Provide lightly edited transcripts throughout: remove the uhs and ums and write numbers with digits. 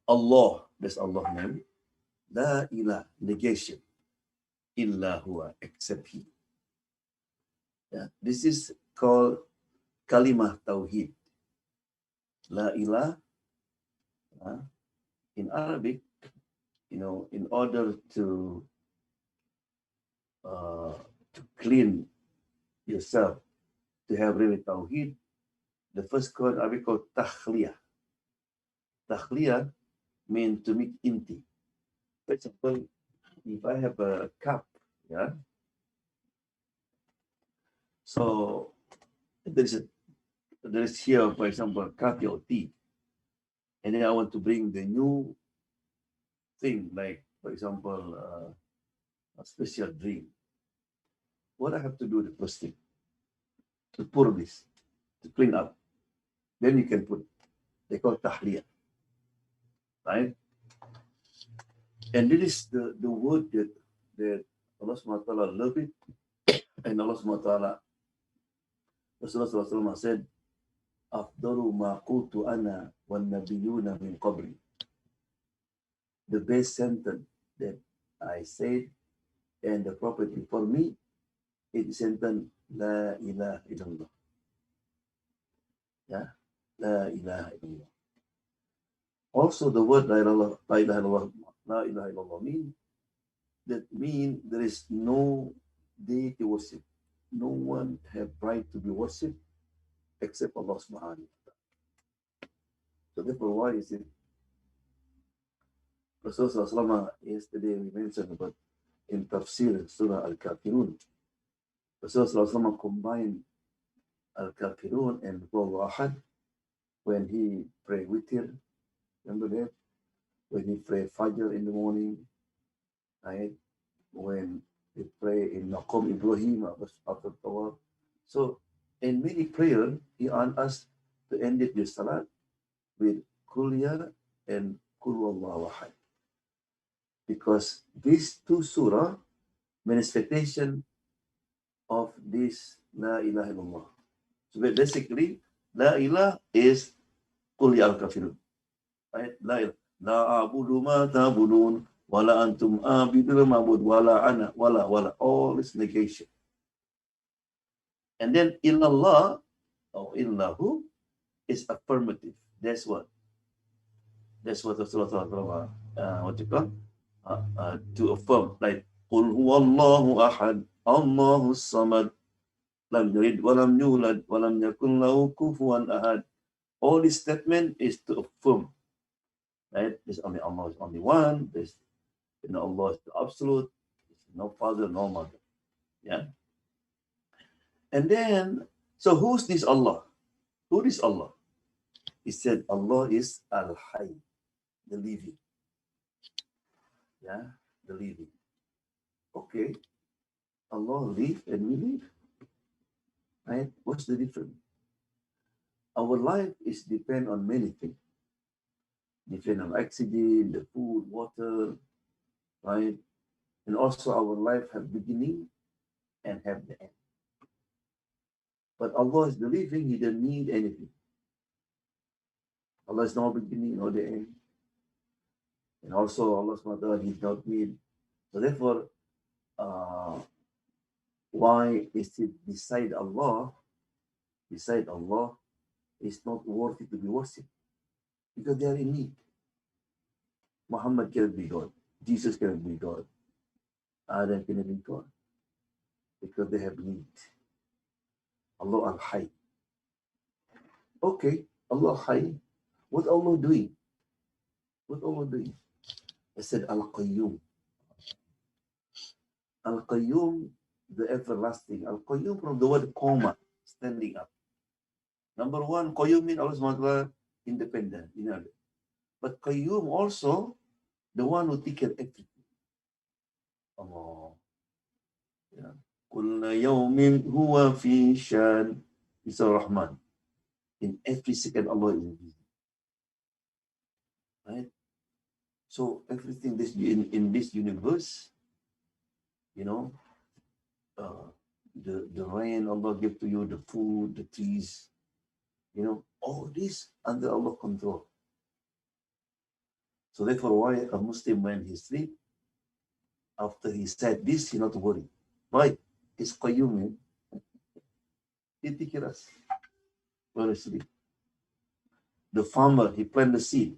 Allah, that's Allah's name. La ilah, negation. Illa huwa, except He. Yeah. This is called kalimah tawhid. La ilah. In Arabic, in order uh, to clean yourself, to have really tawhid, the first word Arabic called takhliyah. Takhliyah means to make empty. For example, if I have a cup, yeah, so there is here, for example, coffee or tea, and then I want to bring the new thing, like for example, a special drink. What I have to do the first thing to pour this, to clean up. Then you can put. They call tahliyah, right? And this is the word that Allah subhanahu wa ta'ala love it, and Allah subhanahu wa ta'ala, Rasulullah sallallahu alaihi wasallam said, "Afdalu ma qultu ana wan nabiyuna min qabli." The best sentence that I said and the prophet before me is the sentence La ilaha illallah. Yeah, La ilaha illallah. Also, the word La ilaha illallah, La ilaha illallah mean there is no deity worship. No one have right to be worshipped except Allah subhanahu wa ta'ala. So therefore, why is it Rasulullah yesterday we mentioned about in Tafsir Surah Al-Kafirun. Rasulullah combined Al-Kafirun and Qul Ahad when he prayed witr. Remember that? When he prayed Fajr in the morning, right? When he pray in Maqam Ibrahim after Tawaf. So in many prayer, he asked us to end it the Salat with Kulya and Kul Wallahu Ahad. Because these two surah, manifestation of this La ilaha illallah. So basically, La ilaha is Qul ya al-kafirun. Right? La ilaha. La a'budu ma ta'budun, wala antum a'bidul ma'bud, wala ana, wala. All is negation. And then illallah, or illahu, is affirmative. That's what Rasulullah what you call? To affirm, like Qul huwallahu ahad, Allahu samad, lam yalid walam yulad walam yakun lahu kufuwan ahad. All this statement is to affirm, right? There's only Allah is only one. There's Allah is the absolute. There's no father, no mother. Yeah. And then, so who's this Allah? Who is Allah? He said Allah is Al-Hayy, the living. Yeah, the living. Okay, Allah live and we live. Right? What's the difference? Our life is depend on many things. Depend on oxygen, the food, water, right? And also our life have beginning and have the end. But Allah is the living, He doesn't need anything. Allah is no beginning, no the end. And also Allah subhanahu wa ta'ala, He does not need. So therefore, why is it beside Allah is not worthy to be worshipped? Because they are in need. Mohamad cannot be God. Jesus cannot be God. Adam cannot be God. Because they have need. Allah Al-Hayy. Okay, Allah Al-Hayy. What Allah doing? What Allah doing? I said Al-Qayyum. Al-Qayyum, the everlasting. Al-Qayyum from the word Qoma, standing up. Number one, Qayyum means Allah subhanahu wa ta'ala independent. But Qayyum also, the one who take care of everything. Allah. Yeah. Kulla yawmin huwa fi shan. It's Ar-Rahman. In every second, Allah is busy. Right? So everything in this universe, the rain Allah give to you, the food, the trees, all this under Allah control. So therefore, why a Muslim, when he sleep, after he said this, he not worry. Why? He's qayyum. He take care of us when he sleep. The farmer, he plant the seed.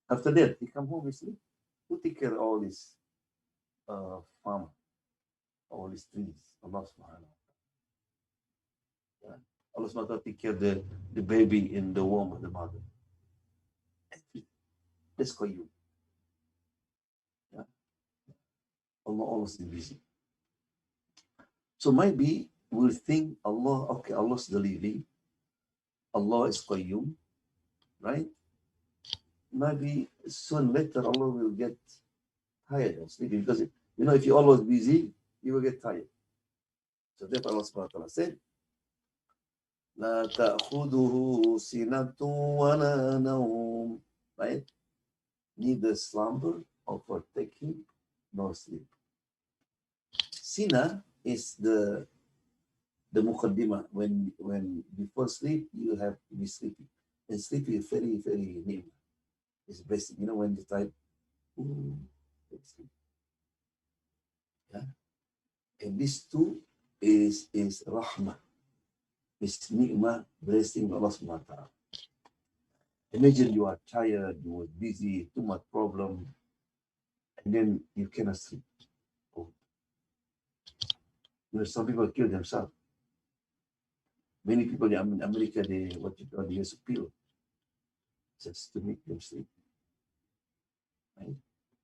After that, he come home, he sleep. Who take care of all this farm, all these trees? Allah subhanahu wa ta'ala. Allah subhanahu wa ta'ala take care of the baby in the womb of the mother. That's qayyum. Yeah. Allah always is busy. So maybe we'll think Allah, okay, Allah's the living, Allah is qayyum, right? Maybe soon later Allah will get tired of sleeping because if you're always busy, you will get tired. So therefore Allah subhanahu wa ta'ala said, La ta'khuduhu sinatun wa la nawm, right? Neither slumber or partaking nor sleep. Sina is the muqaddimah. When before sleep, you have to be sleepy. And sleepy is very, very neat. It's basic. When you type, sleep. Yeah. And this too is rahmah. It's ni'mah, blessing Allah subhanahu wa ta'ala. Imagine you are tired, you were busy, too much problem, and then you cannot sleep. Oh. Some people kill themselves. Many people in America, they use a pill just to make them sleep. Right?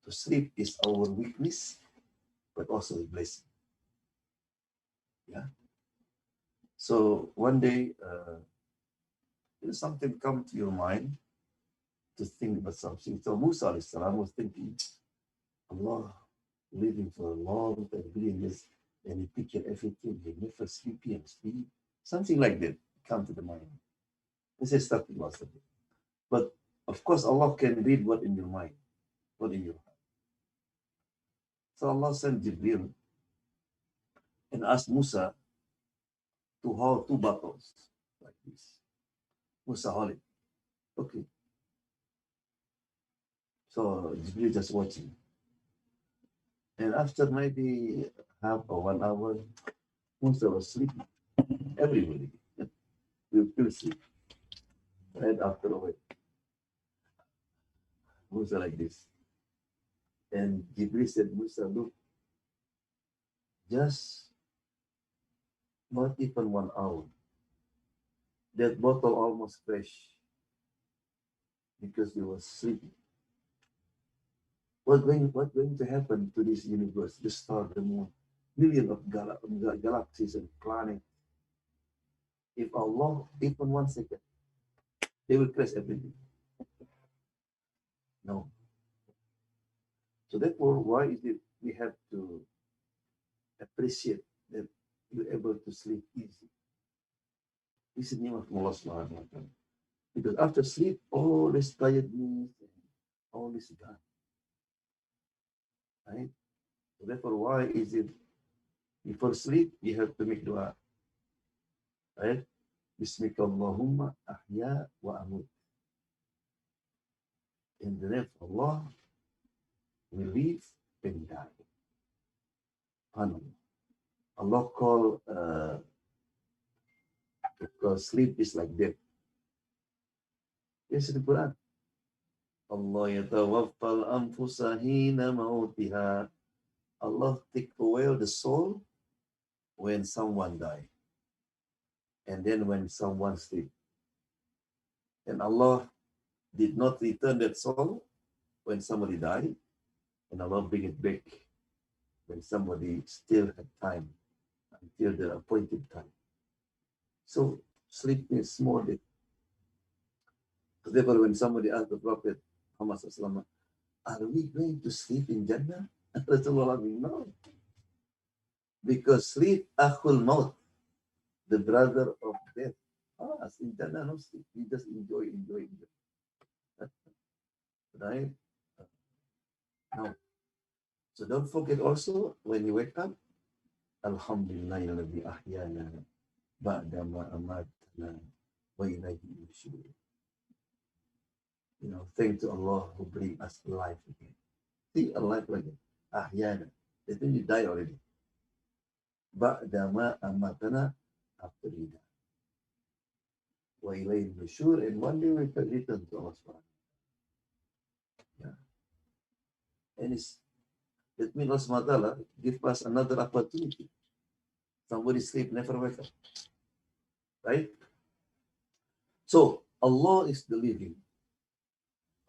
So sleep is our weakness, but also a blessing. Yeah. So one day, something come to your mind to think about something. So Musa alayhi salam was thinking, Allah living for a long time, billion years, and he pictured everything. He never sleepy and sleep. Something like that come to the mind. This is something lost of it. But of course, Allah can read what in your mind, what in your heart. So Allah sent Jibril and asked Musa to hold 2 bottles like this. Musa hold it. Okay. So Jibril just watching. And after maybe half or 1 hour, Musa was sleeping. Everybody will feel sleep. Right after a while. Musa like this. And Jibril said, Musa, look, just not even 1 hour. That bottle almost crashed because you were sleeping. What's going to happen to this universe, the star, the moon, millions of galaxies and planets? If Allah, even 1 second, they will crash everything. No. So therefore, why is it we have to appreciate that you're able to sleep easy? This is the name of Allah subhanahu wa ta'ala. Because after sleep, all this tiredness and all this gone. Right? So therefore, why is it before sleep you have to make dua? Right? Bismika Allahumma ahya wa amut. In the name of Allah, we live and die. Allah call because sleep is like death. Yes, in the Quran. Allah yatawaffal anfusa hina mautiha. Allah take away the soul when someone die. And then when someone sleep. And Allah did not return that soul when somebody died. And Allah bring it back when somebody still had time until the appointed time. So sleep is more than. Therefore, when somebody asked the Prophet Muhammad, are we going to sleep in Jannah? Rasulullah, no. Because sleep, akhul maut, the brother of death. In Jannah, no sleep. We just enjoy. Right? No. So don't forget also, when you wake up, Alhamdulillah, alladhi ahyana ba'da ma amatna wa ilayhi nushur. thank to Allah who bring us alive again. See, alive again. Ahyana. That means you die already. Ba'dama amatana, after we die. Wa ilayhi nushur, and one day we can return to Allah subhanahu. Yeah. And that means Allah subhanahu wa ta'ala give us another opportunity. Somebody sleep, never wake up. Right? So Allah is the living.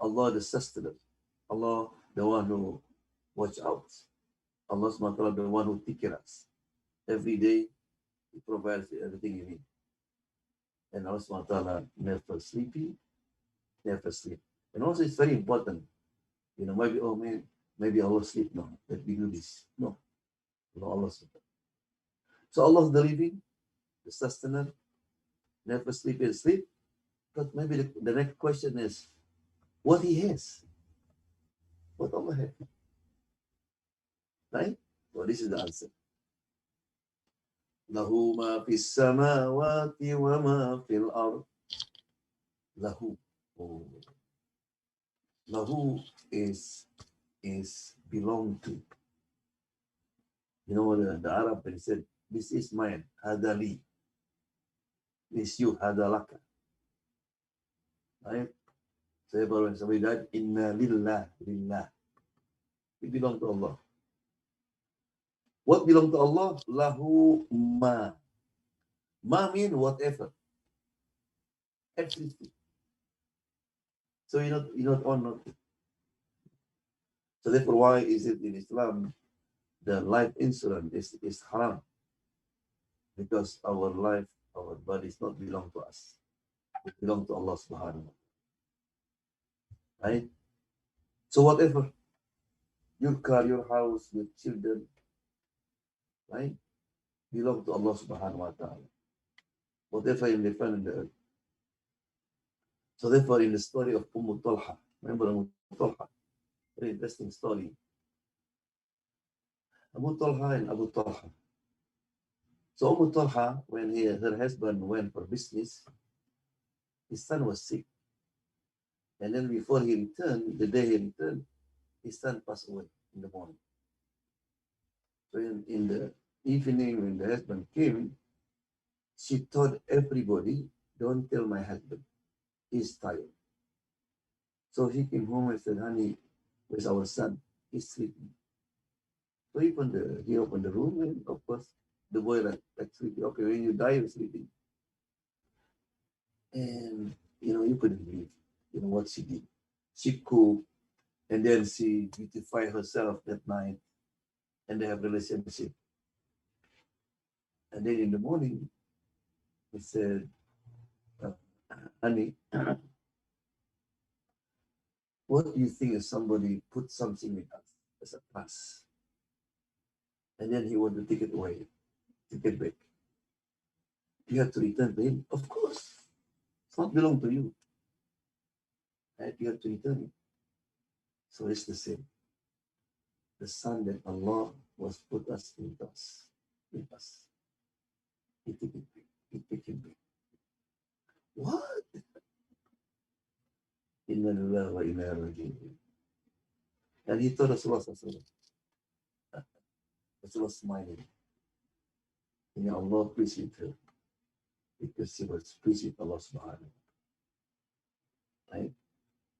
Allah the sustainer. Allah the one who watch out. Allah subhanahu wa ta'ala the one who take care of us. Every day He provides everything you need. And Allah subhanahu wa ta'ala never sleepy, never sleep. And also it's very important. Maybe, oh man, maybe Allah sleep now. Let me do this. No. Allah subhanahu. So Allah is the living, the sustainer, never sleep and sleep. But maybe the next question is, what He has? What Allah has? Right? Well, this is the answer. Lahu ma fis samawati wa ma fil ard. Lahu. Oh. Lahu is belong to. The Arab, they said, this is mine, hada li. This you, hada laka. Right? So when somebody died, inna lillah. It belongs to Allah. What belongs to Allah? Lahu ma. Ma means whatever. Everything. So you're not on nothing. So therefore, why is it in Islam the life insurance is haram? Because our life, our bodies not belong to us. It belongs to Allah subhanahu wa ta'ala. Right? So whatever, your car, your house, your children, right, belong to Allah subhanahu wa ta'ala. Whatever you may find in the earth. So therefore, in the story of Talha, remember Talha? Very interesting story. Talha and Abu Talha. So Talha, when her husband went for business, his son was sick. And then before he returned, the day he returned, his son passed away in the morning. So in the evening, when the husband came, she told everybody, don't tell my husband, he's tired. So he came home and said, honey, where's our son? He's sleeping. So he opened the room, and of course, the boy like sleeping. Okay, when you die, you're sleeping. And, you couldn't believe, what she did. She cooked, and then she beautified herself that night, and they have relationship. And then in the morning, he said, honey, what do you think if somebody put something with us as a plus? And then he wanted to take it away, take it back. You have to return to him. Of course. It's not belong to you. Right? You have to return it. So it's the same. The son that Allah was put us in us. He take it back. He take it back. What? Inna lillahi wa inna ilaihi raji'un. And he told Rasulullah smiling. Allah pleased with her. Because he was pleased with Allah subhanahu wa ta'ala. Right?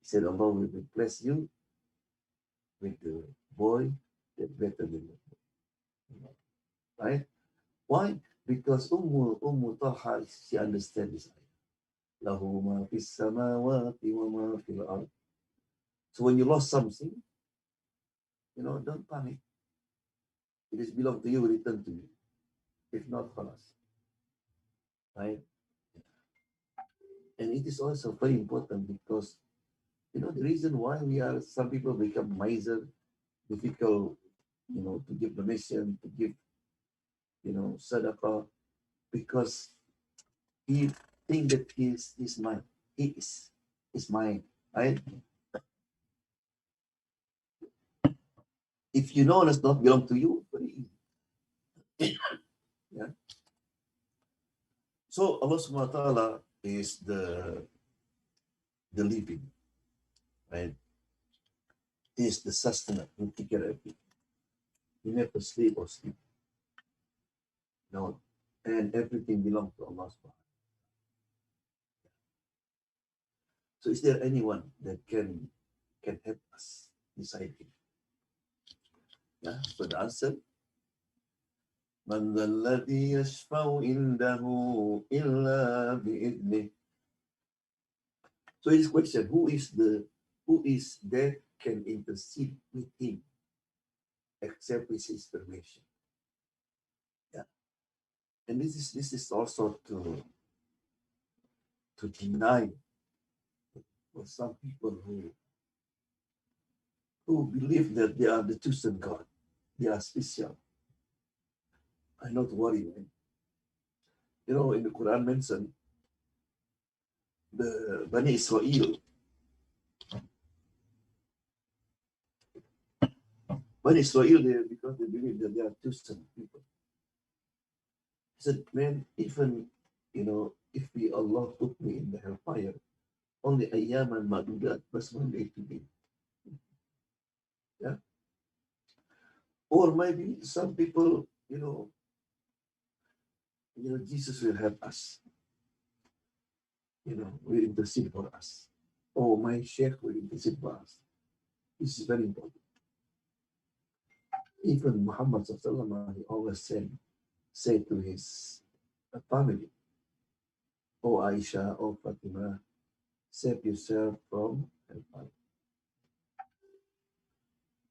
He said, Allah will bless you with the boy that better than the boy. Right? Why? Because Talha, she understands this ayah. Lahu ma fis samawati wa ma fil ard. So when you lost something, don't panic. It is belong to you, return to you. If not, khalas. Right? And it is also very important because, the reason why some people become miser, difficult, to give donation, to give, sadaqah, because he think that he's mine. He is mine, right? If you know does not belong to you, very easy. Yeah. So Allah subhanahu wa ta'ala is the living. right? He is the sustainer who take care of everything. He never sleep or sleep. No. And everything belongs to Allah subhanahu. So is there anyone that can help us decide it? Yeah. So the answer, Man alladhi yashfa'u indahu illa bi'idnih. So his question, who is that can intercede with him except with his permission? Yeah. And this is also to deny for some people who believe that they are the chosen God. They are special. I'm not worried, man. You know, in the Quran mentioned the Bani Israel. Bani Israel, because they believe that they are chosen people. He said, man, even, if Allah put me in the hellfire, only ayyaman ma'dudat, was one day to be. Yeah. Or maybe some people, Jesus will help us. Will intercede for us. Oh, my sheikh will intercede for us. This is very important. Even Muhammad he always said to his family, Oh Aisha, oh Fatima, save yourself from hellfire.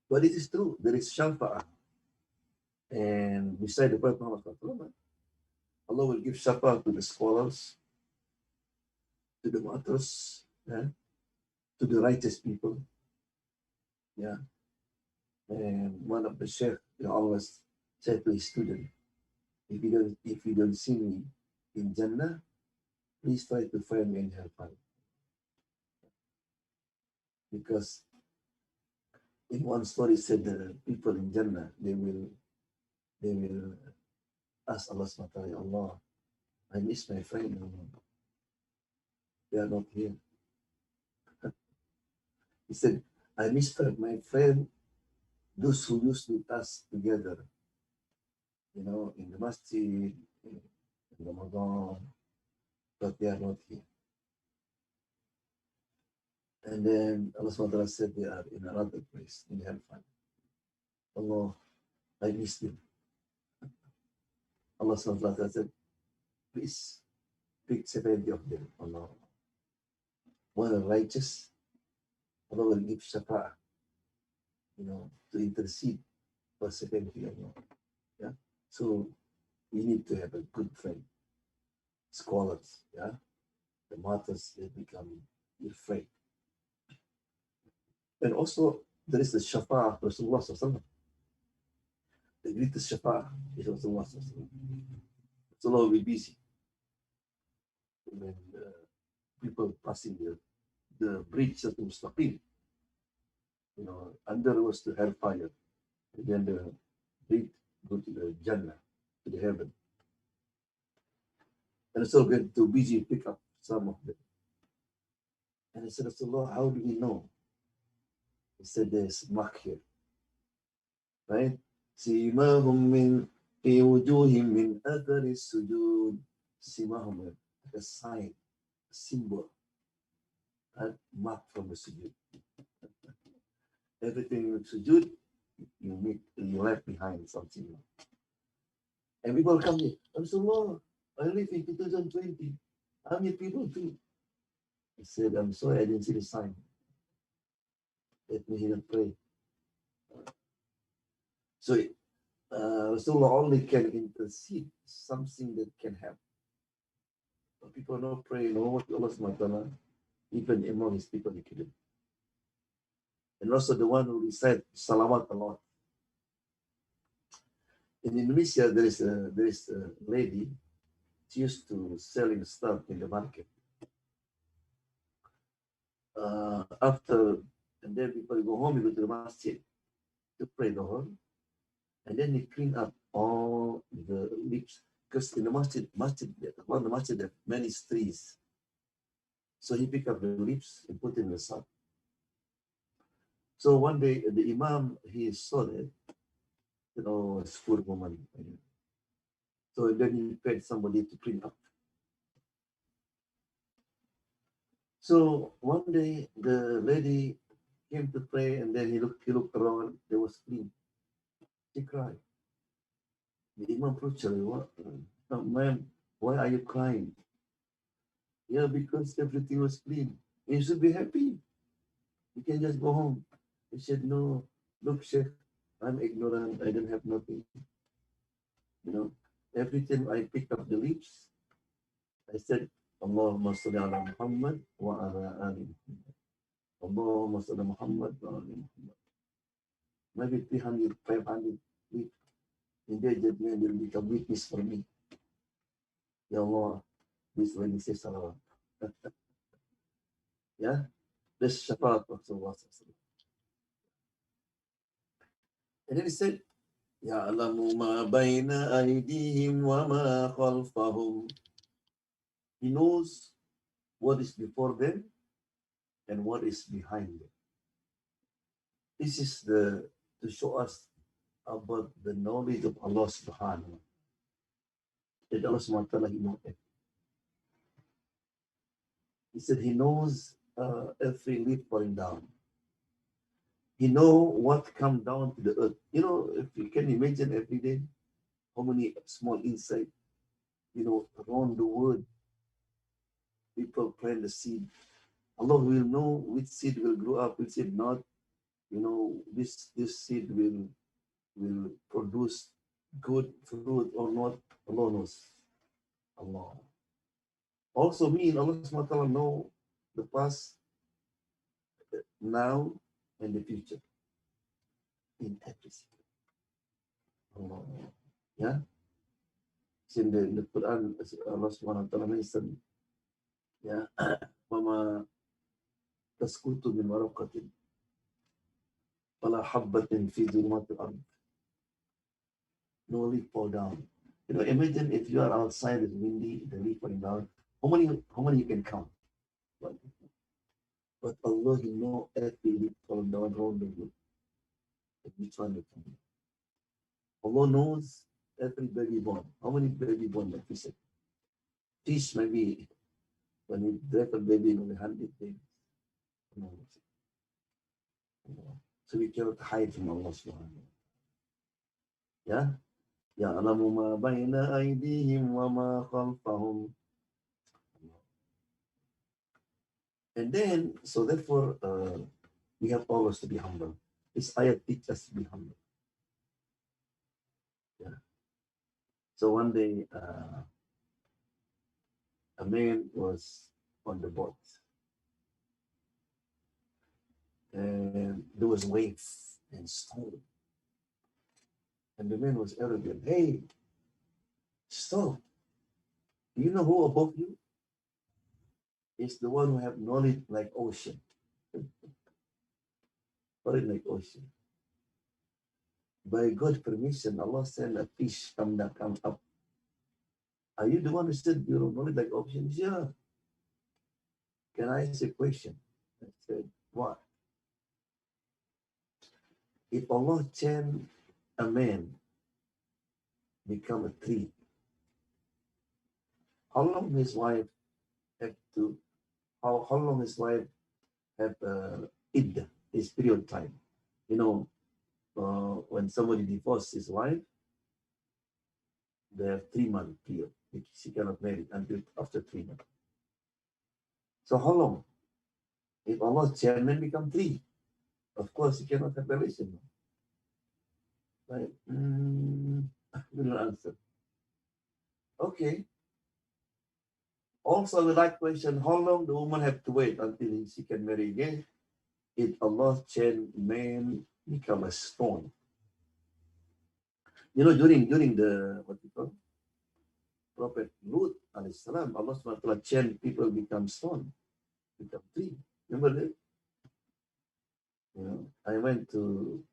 But it is true, there is shafa'ah. And beside the Prophet Muhammad, Allah will give shafa'ah to the scholars, to the martyrs, yeah, to the righteous people. Yeah. And one of the sheikh always said to his student, if you don't see me in Jannah, please try to find me in hellfire. Because in one story said the people in Jannah, they will ask Allah SWT, Allah, I miss my friend. They are not here. He said, I miss my friend, those who used with us together, in the masjid, in Ramadan, but they are not here. And then Allah SWT said they are in another place, in hellfire. Allah, I miss them. Allah SWT said, please pick 70 of them. Allah. One are righteous, Allah will give shafa'ah, to intercede for 70 of them. Yeah. So we need to have a good friend. Scholars, yeah. The martyrs, they become your friend. And also, there is the shafa'ah of Rasulullah SAW. The greatest shafa'ah is Rasulullah SAW. Rasulullah will be busy. When people passing the bridge of the Mustaqim, under was the hellfire. And then the bridge go to the Jannah, to the heaven. And Rasul get too busy to pick up some of them. And I said, Rasulullah, how do we know? He said, there's mark here. Right? Simahum min fi wujuhim min athari sujud. Simahum, like a sign, a symbol, and mark from the sujud. Everything with sujud, you left behind something. And people come here, Rasulullah, I live in 2020. How many people too? I said, I'm sorry, I didn't see the sign. Let me hear and pray. So Rasulullah only can intercede something that can help. But people don't pray, what Allah SWT, even among his people, he couldn't. And also the one who recite salawat a lot. In Indonesia, there is a lady. She used to selling stuff in the market. And then people go home, you go to the masjid to pray the whole, and then they clean up all the leaves. Because in the masjid, one of the masjid, there are many trees. So he pick up the leaves and put in the sun. So one day the Imam, he saw that, it's poor woman. So then he paid somebody to clean up. So one day the lady came to pray, and then he looked around, there was clean. She cried. The Imam approached her, what? Ma'am, why are you crying? Yeah, because everything was clean. You should be happy. You can just go home. He said, no, look, Sheikh, I'm ignorant. I don't have nothing. You know, every time I pick up the leaves, I said, Allahumma salli ala Muhammad wa ala ali Muhammad. Allahumma salli ala Muhammad wa ala Muhammad. Maybe 300, 500 leaves. In their judgment, will become witness for me. Ya Allah, this when he says salawat. Yeah, this shafaat of Rasulullah. And then he said, Ya'lamu ma bayna aydihim wa ma khalfahum. He knows what is before them and what is behind them. This is to show us about the knowledge of Allah subhanahu wa ta'ala. That Allah subhanahu wa ta'ala, He knows it. He said He knows every leaf falling down. He knows what comes down to the earth. If you can imagine every day, how many small insects, around the world, people plant the seed. Allah will know which seed will grow up, which seed not. This seed will produce good fruit or not. Allah knows. Allah. Also, me and Allah subhanahu wa ta'ala know the past, now, and the future. In everything. Allah. Yeah? It's in the Quran, Allah subhanahu wa ta'ala mentioned, yeah, وَمَا تَسْقُطُ مِنْ وَرَقَةٍ وَلَا حَبَّةٍ فِي ظُلُمَاتِ الْأَرْضِ. No leaf fall down. Imagine if you are outside, it's windy, the leaf falling down. How many you can count? But Allah, He knows every leaf falling down around the world. Which one you can. Allah knows every baby born. How many baby born like we said? Fish maybe when you drop a baby in 100 days. So we cannot hide from Allah subhanahu wa ta'ala. Yeah? Ya'lamu ma bayna aydihim wa ma khalfahum. And then, so therefore, we have always to be humble. This ayat teaches us to be humble. Yeah. So one day, a man was on the boat, and there was waves and storm. And the man was arrogant. Hey, stop. Do you know who above you? It's the one who have knowledge like ocean. Knowledge like ocean. By God's permission, Allah sent a fish come up. Are you the one who said you don't knowledge like ocean? Yeah. Can I ask a question? I said, what? If Allah change a man become a tree, how long his wife have to, how long his wife have iddah, his period time? When somebody divorces his wife, they have 3-month period. She cannot marry until after 3 months. So how long? If Allah's chairman become 3, of course he cannot have relation. Right? We don't answer. Okay. Also, the right question, how long the woman have to wait until she can marry again? If Allah's chairman become a stone. During the, what you call, Prophet Lut alayhi salam, Allah subhanahu wa ta'ala changed people become stone, become tree. Remember that? I went to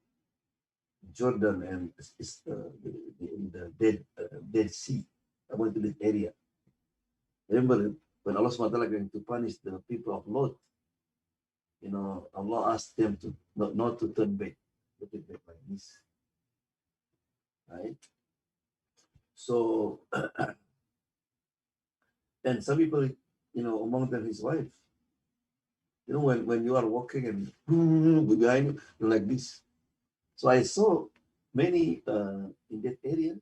Jordan and it's in the Dead Sea. I went to this area. Remember when Allah subhanahu wa ta'ala going to punish the people of Lot? Allah asked them to not to turn back, look it back like this, right? So, and some people, among them his wife, when you are walking and behind you, you're like this. So I saw many in that area,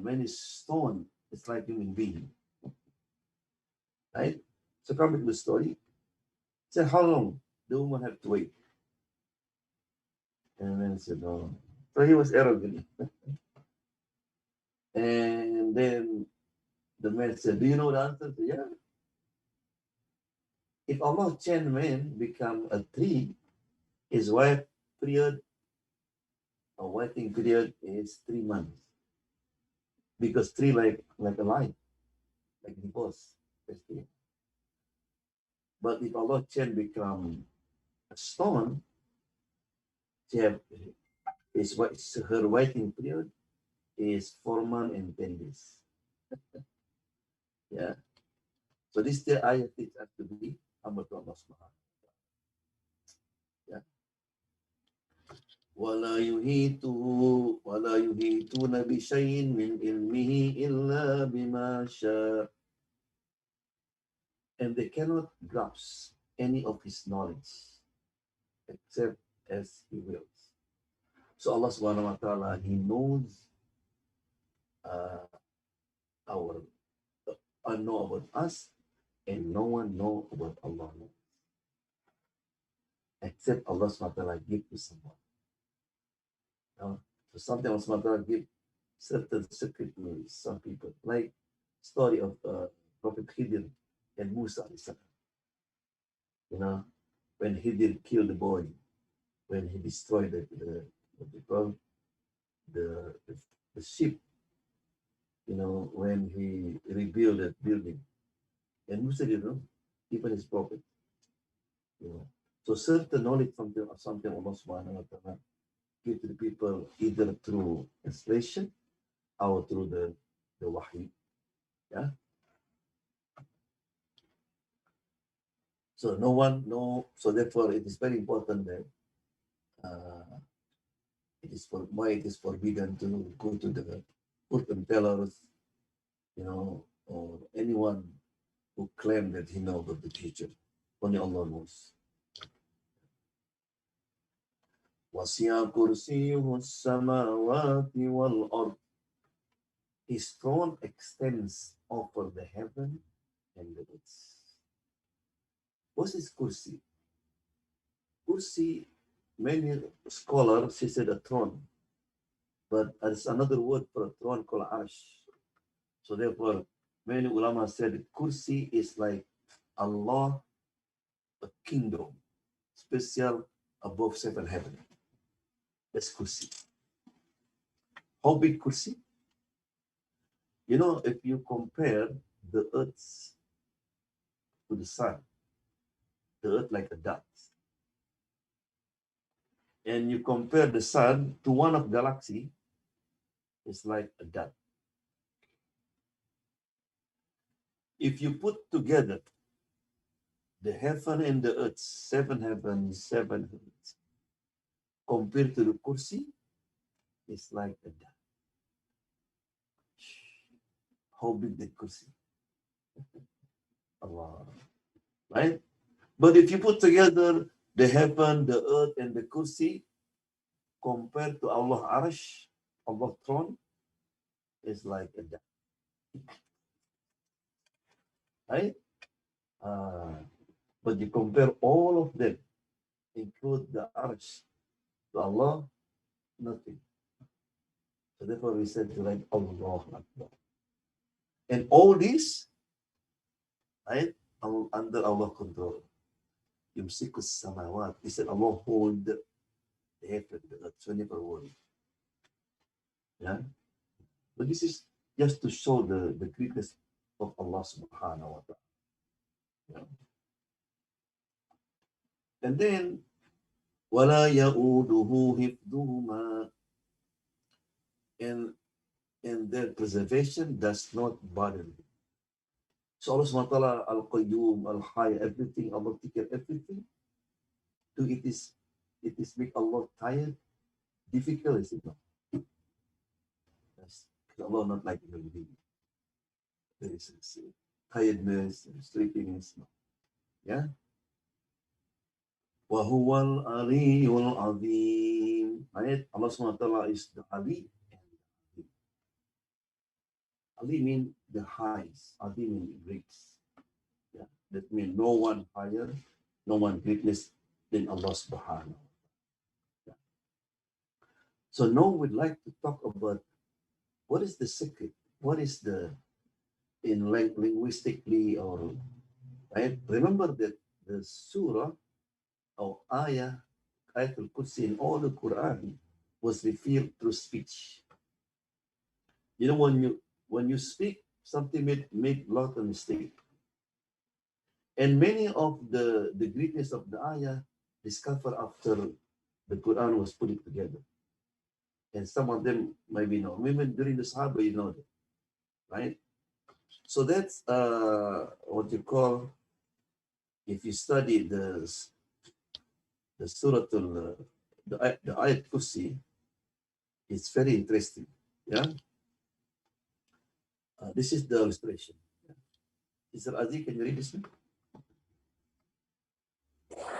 many stone. It's like human being, right? So come back to the story. Said how long the woman have to wait, and then said no. So he was arrogant, and then the man said, "Do you know the answer?" Said, yeah. If Allah change man become a tree, his wife period or waiting period is 3 months because tree like a light, like divorce. That's it. But if Allah change become a stone, she have her waiting period is 4 months and 10 days. Yeah. So this the ayat teach us to be humble to Allah subhanahu. Yeah. ولا يحيطون بشيء من علمه إلا بما شاء. And they cannot grasp any of his knowledge except as he wills. So Allah subhanahu wa ta'ala, he knows uh, our know about us, and no one know about Allah except Allah subhanahu wa ta'ala give to someone. So sometimes Allah subhanahu wa ta'ala give certain secret to some people, like story of Prophet Khidir and Musa. When Khidir killed the boy, when he destroyed what they call the the ship, when he rebuilt that building, and Musa didn't know, even his prophet. So certain knowledge from something Allah subhanahu wa ta'ala give to the people either through translation or through the wahi. Yeah. So no one know. So therefore, it is very important that why it is forbidden to go to the fortune tellers, or anyone who claim that he knows of the future. Only Allah knows. وَسِعَ كُرْسِيُّهُ السَّمَاوَاتِ وَالْأَرْضِ. His throne extends over the heaven and the earth. What is Kursi? Kursi, many scholars, he said a throne. But there's another word for a throne called Arsh. So therefore, many ulama said Kursi is like Allah, a kingdom, special above 7 heaven. That's Kursi. How big Kursi? If you compare the earth to the sun, the earth like a dot, and you compare the sun to one of galaxy, it's like a dot. If you put together the heaven and the earth, 7 heavens, 7 heavens, compared to the Kursi, it's like a dot. How big the Kursi? Allah. Right? But if you put together the heaven, the earth, and the Kursi, compared to Allah Arsh, Allah throne, is like a dot. Right? But you compare all of them, include the Arsh, to Allah, nothing. So therefore we said to like Allah Akbar. And all this, right, under our control. Yumsiku samawat. He said Allah hold the heaven, the earth, 24 world. Yeah. But this is just to show the greatness of Allah subhanahu wa ta'ala. Yeah. And then وَلَا يَؤُودُهُ حِفْظُهُمَا, and their preservation does not bother me. So Allah subhanahu wa ta'ala, Al-Qayyum, Al-Hayy, everything, Allah take care everything. Do it is make Allah tired, difficult, is it not? Yes. Because Allah not like human being. There is tiredness, sleepiness. No. Yeah. Wahuwal aliyul azim. Ayat Allah subhanahu wa ta'ala is the Ali. Ali means the highest. Ali means greats. Yeah. That means no one higher, no one greatness than Allah subhanahu wa ta'ala. Yeah. So now we'd like to talk about what is the secret? What is the in linguistically or right? Remember that the surah or Ayatul Kursi in all the Quran was revealed through speech. You know, when you speak, something make lot of mistake. And many of the greatness of the ayah discovered after the Quran was put together. And some of them maybe know. Even during the Sahaba, you know that, right? So that's what you call, if you study the Surah, the Ayat Kursi, it's very interesting. Yeah. This is the illustration. Mr. Aziz, can you read this one?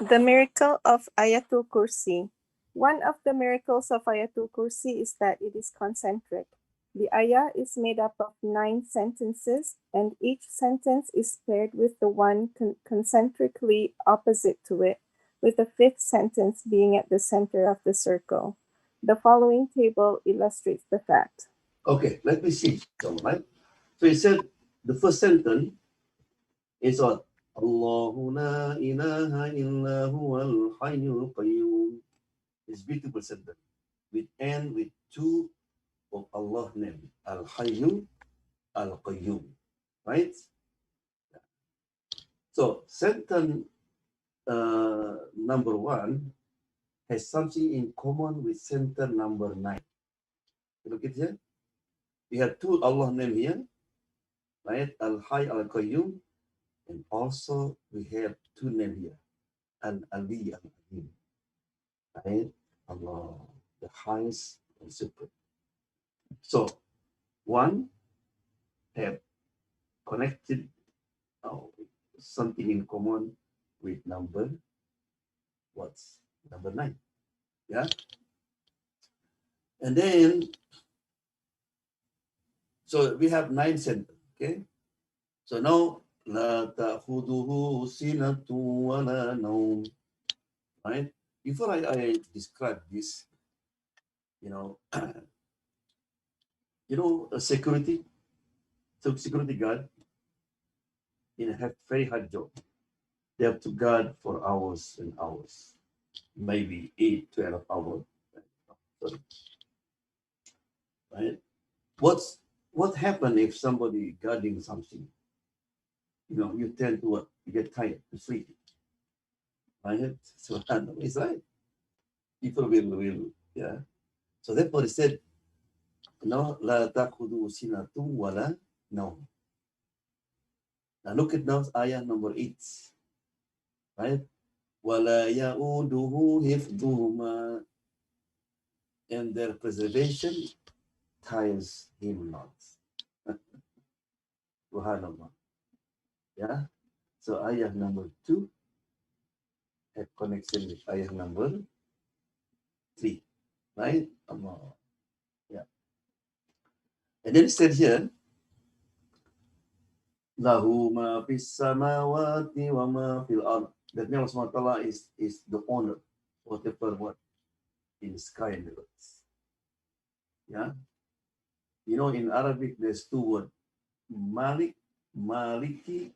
The miracle of Ayatul Kursi. One of the miracles of Ayatul Kursi is that it is concentric. The ayah is made up of 9 sentences, and each sentence is paired with the one concentrically opposite to it, with the 5th sentence being at the center of the circle. The following table illustrates the fact. Okay, let me see. So, right? So it said the first sentence is what? Allahu la ilaha illa huwal hayyul qayyum. It's beautiful sentence. With end with 2 of Allah name. Al-Hayyu, Al-Qayyum. Right? So sentence number 1 has something in common with sentence number 9. Look at here. We have 2 Allah name here. Right? Al-Hayy, Al-Qayyum. And also we have 2 names here. Al-Ali, Al-Azim. Right? Allah, the highest and supreme. So, 1 have connected something in common with number, what's number 9? Yeah. And then, so we have 9 sentences. Okay. So now, la ta'khuduhu sinatu wa la nawm. Right. Before I describe this, you know, a security guard, have very hard job. They have to guard for hours and hours, maybe 8, 12 hours. Sorry. Right? What happens if somebody guarding something? You tend to what? You get tired to sleep. Right? So it's right. People will, yeah. So therefore he said, no, la ta'khudu sinatu wala nawm. Now look at now ayah number 8. Right? Wala ya'uduhu hifduhuma. And their preservation tires him not. Subhanallah. Yeah. So ayah number 2 have connection with ayah number 3. Right? Yeah. And then it said here, Lahu ma fis samawati wa ma fil ard. That means Allah SWT is the owner, whatever what in the sky and the earth. Yeah. In Arabic there's 2 words, Malik, Maliki,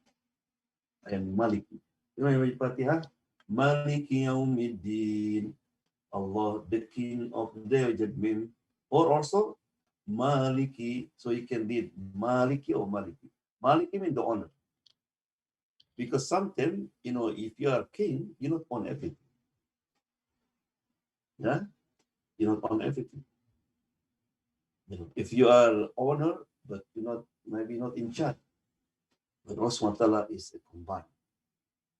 and Maliki. In Fatihah, Maliki Yaumiddin, Allah, the King of their judgment, or also Maliki. So you can read Maliki or Maliki. Maliki means the owner. Because sometimes, if you are king, you don't own everything. Yeah? You don't own everything. If you are owner, but you're not, maybe not in charge. But Allah SWT is a combined.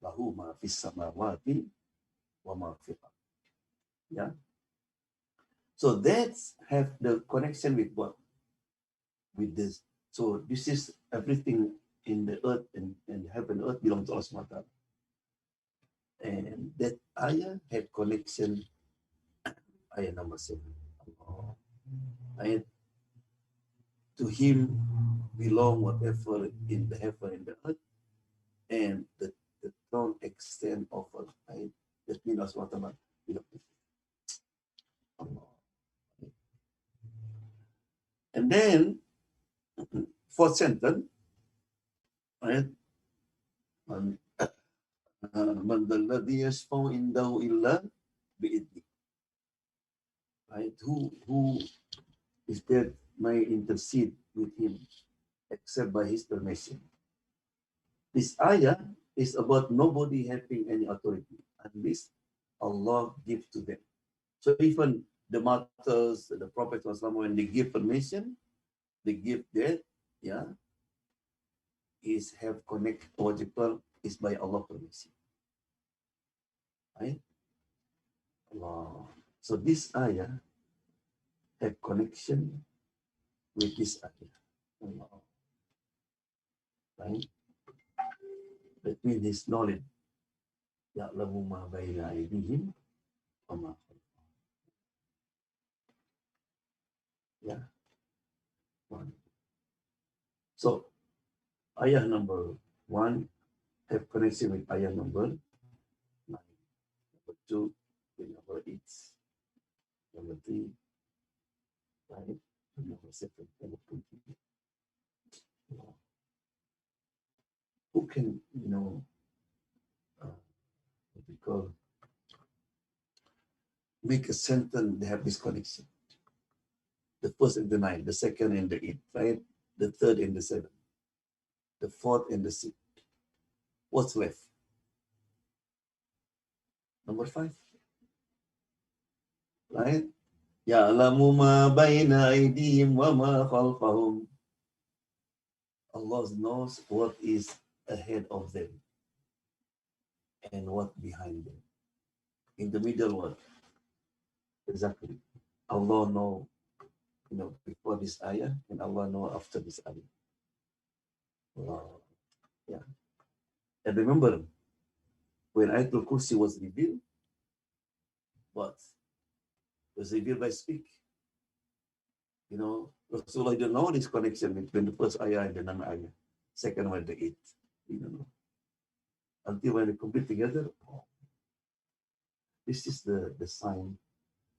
Lahu ma fis samawati wa ma fil ard. Yeah. So that's have the connection with what? With this. So this is everything in the earth and heaven and earth belongs to Allah SWT. And that ayah had connection, ayah number 7. And to him belong whatever in the heaven and the earth, and the throne extent of Allah. Right? That means Allah SWT belong to Allah. And then, fourth sentence, right? Man dalladhi yashfa'u indahu illa bi'idni. Right? Who is that may intercede with him except by his permission? This ayah is about nobody having any authority unless Allah gives to them. So even the martyrs, the Prophet, when they give permission, they give that, yeah, is have connect what you call is by Allah permission. Right? Allah. So this ayah have connection with this ayah. Allah. Right? That means his knowledge. Ya'lamu ma bayna aydihim wa ma khalfahum. Yeah. One. So ayah number 1 have connection with ayah number 9. Number 2 with number 8. Number 3, right? Number 7, number 20. Who can, what we call, make a sentence they have this connection? The first and the 9, the second and the 8, right? The third and the 7, the fourth and the 6. What's left? Number 5, right? Ya'lamu ma bayna aydihim wa ma khalfahum. Allah knows what is ahead of them and what behind them. In the middle, what? Exactly. Allah know, before this ayah, and Allah know after this ayah. Yeah. And remember, when Ayatul Kursi was revealed, what? Was revealed by speak. Rasulullah didn't know this connection between the first ayah and the non-ayah. Second one, the 8th. You don't know. Until when they complete together, this is the sign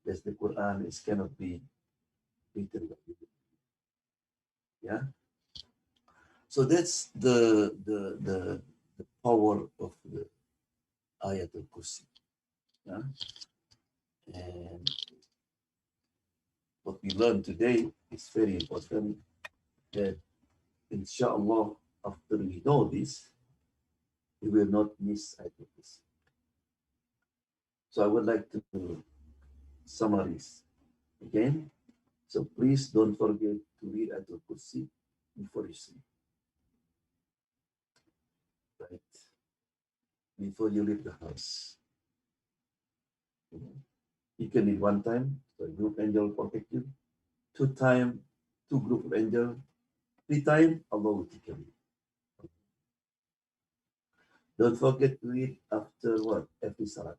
that the Quran is cannot be written. Yeah. So that's the power of the Ayatul Kursi. Yeah. And what we learned today is very important, that inshallah, after we know this, we will not miss Ayatul Kursi. So I would like to summarize again. So please don't forget to read Ayatul Kursi before you sleep. Right? Before you leave the house. You can read one time, so a group angel will protect you. 2 times, 2 group of angel. 3 times, Allah will take care of you. Don't forget to read after what? Every salat.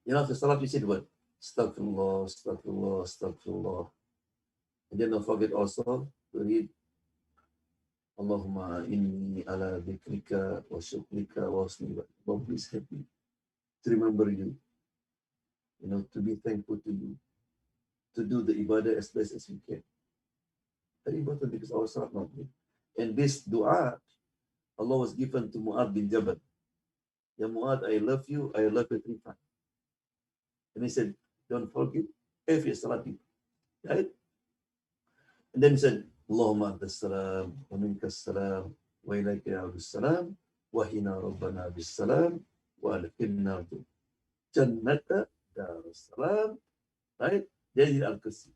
After salat, you said what? Astaghfirullah, astaghfirullah, astaghfirullah. And then don't forget also to read Allahumma inni ala dhikrika wa shukrika wa husni ibadatik. Lord, please help me to remember you, to be thankful to you, to do the ibadah as best as we can. Very important because our salat not good. And this dua, Allah was given to Mu'ad bin Jabal. Ya Mu'ad, I love you 3 times. And he said, don't forget every salat. Right? And then he said, Allahumma antas salam, wa minkas salam, wa ilayka ya'udus salam, wa hina rabbana bis salam, wa alqinna jannata darus salam. Right? Jadi Al-Kursi.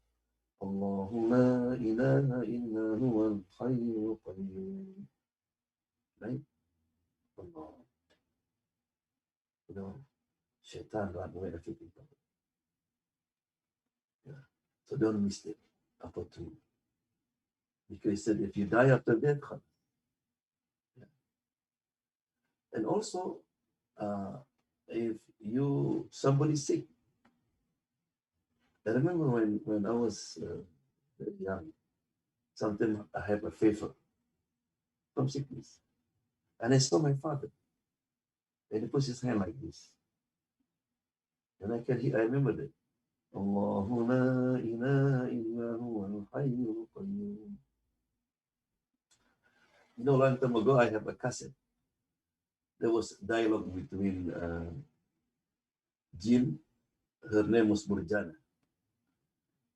الله لا إله إلا هو الحي القيوم. Right? Allah. You know, Shaitan ran away a few people. Yeah. So don't miss it. Opportunity. Because he said, if you die after that, yeah. And also, if somebody sick, I remember when I was very young, sometimes I have a fever from sickness. And I saw my father, and he puts his hand like this. And I remember that. الله لا إله إلا هو الحي القيوم. You know, a long time ago, I have a cassette. There was dialogue between Jin, her name was Murjana.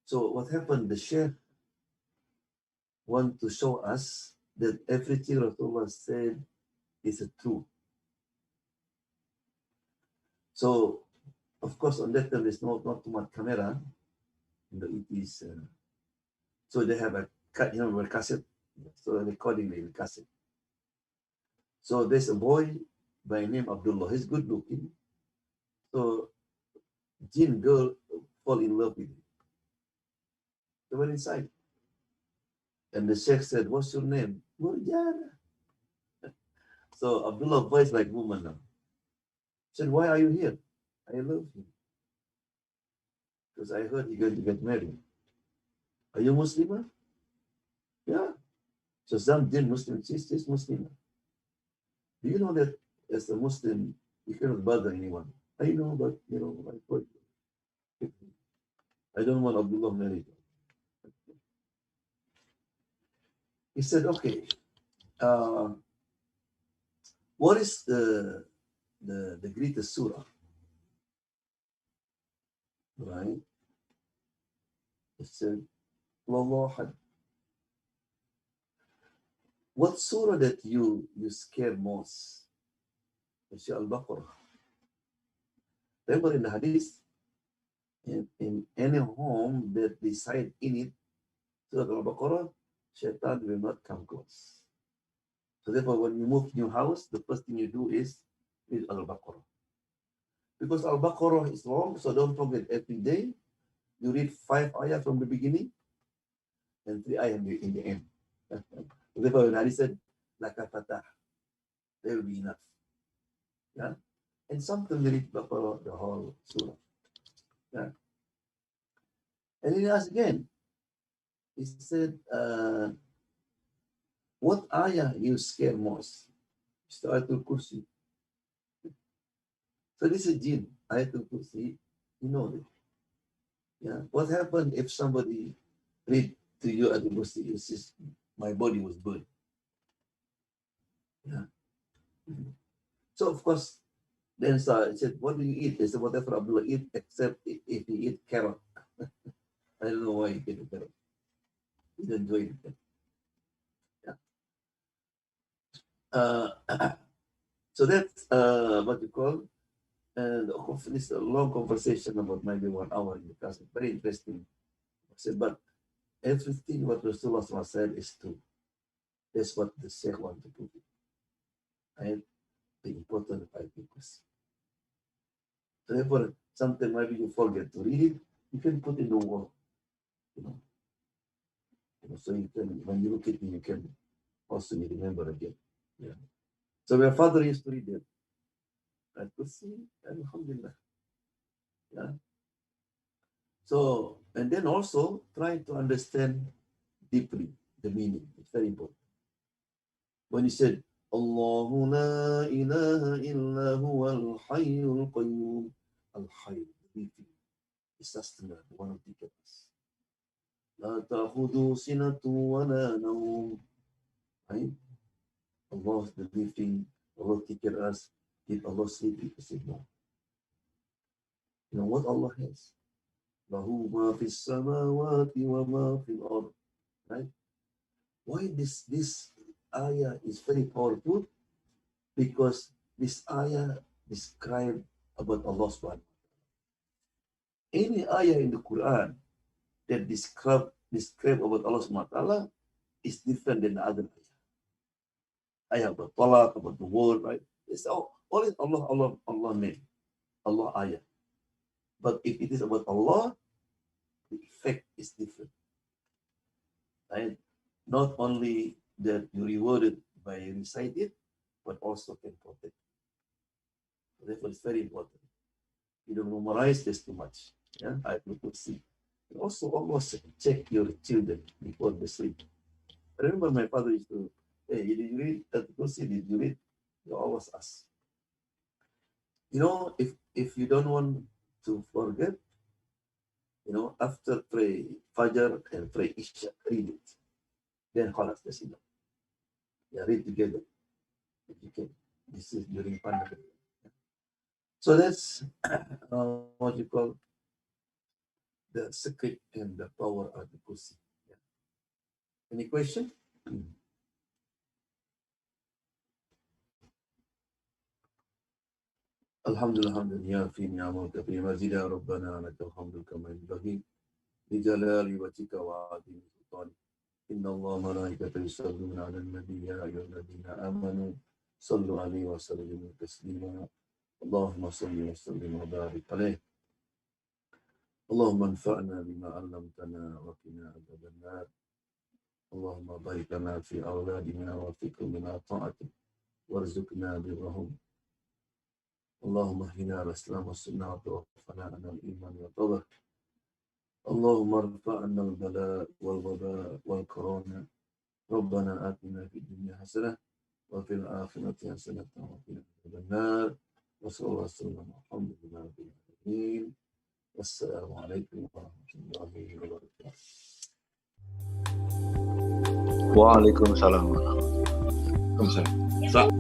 So what happened, the Sheikh want to show us that everything Rasulullah said is a truth. So, of course, on that time, there's not too much camera. You know, it is, so they have a cassette, so recording the cassette. So there's a boy by name Abdullah. He's good looking. So Jin girl fall in love with him. They went inside. And the Sheikh said, what's your name? Murjana. So Abdullah voice like woman now. Said, why are you here? I love him. Because I heard you're going to get married. Are you Muslim? Yeah. So some Jin Muslim, she's Muslim. Do you know that as a Muslim, you cannot bother anyone? I know, but I don't want Abdullah married. He said, okay, what is the greatest surah? Right? He said, Wallah. What surah that you scare most? It's Al-Baqarah. Remember in the hadith, in any home that decide in it, Surah Al-Baqarah, Shaitan will not come close. So therefore, when you move new house, the first thing you do is read Al-Baqarah. Because Al-Baqarah is long, so don't forget every day, you read 5 ayah from the beginning and 3 ayah in the end. Therefore, when Hadith said, Laka Fatah, there will be enough. Yeah? And sometimes you read Baqarah, the whole surah. Yeah? And then he asked again, he said, what ayah you scare most? It's the Ayatul Kursi. So this is Jinn, Ayatul Kursi, you know it. Yeah. What happened if somebody read to you Ayatul Kursi, it says, my body was burned. Yeah. So of course, then I said, what do you eat? I said, whatever Abdullah eat, except if he eat carrot. I don't know why he eat carrot. He didn't enjoy it. Yeah. So that's what you call, and this a long conversation about maybe 1 hour in the class. Very interesting. I said, but everything what Rasulullah said is true. That's what the Sheikh want to put it. And the important of IPQs. So therefore, sometimes maybe you forget to read it, you can put in the wall, you know. So you can, when you look at it, you can also remember again. Yeah. So my father used to read it. I could see, Alhamdulillah. Yeah. So, and then also try to understand deeply the meaning. It's very important. When he said, Allahu la ilaha illa huwa al-hayyul qayyum. Al-hayy, the living, the sustainer, the one who takes us. La ta'khudu sinatu wa la nawm. Right? Allah is the living, Allah take care of us. Did Allah sleep? He said no. You know what Allah has? Lahu ma fis samawati wa ma fil ard. Right? Why this ayah is very powerful? Because this ayah describe about Allah subhanahu. Any ayah in the Quran that describe about Allah subhanahu wa ta'ala is different than the other ayah. Ayah about talaq, about the world, right? It's all is Allah name, Allah ayah. But if it is about Allah, the effect is different. Right? Not only that you rewarded by recite it, but also can protect. Therefore, it's very important. You don't memorize this too much. Yeah, Ayatul Kursi. And also, almost check your children before they sleep. I remember my father used to, hey, did you read Ayatul Kursi? Did you read? You always ask. You know, if you don't want to forget, you know, after pray Fajr and pray Isha, read it. Then khalas, that's enough. Yeah, read together. If you can. This is during pandemic. So that's what you call the secret and the power of the Kursi. Yeah. Any question? Alhamdulillah, alhamdulillah, fi ni'amaka fi mazida rabbana laka alhamdu kama yanbaghi li jalali wajhika wa 'azimi sultanik. Inna Allah malaikatahu yusalluna 'alan nabiy ya ayyuhalladhina amanu sallu 'alaihi wa sallimu taslima. Allahumma salli wa sallim wa barik 'alaihi. اللهم انفعنا بما علمتنا وقنا عذاب النار. اللهم بارك لنا في أولادنا ووفقهم من طاعتك وارزقنا برهم. اللهم اهدنا على الإسلام والسنة وتوفنا على الإيمان والطاعة. اللهم ارفع عنا البلاء والوباء والكورونا. ربنا آتنا في الدنيا حسنة وفي الآخرة حسنة وقنا عذاب النار. وصلى الله وسلم على محمد وعلى آله وصحبه. والسلام عليكم ورحمة الله وبركاته. Waalaikumsalam warahmatullahi wabarakatuh.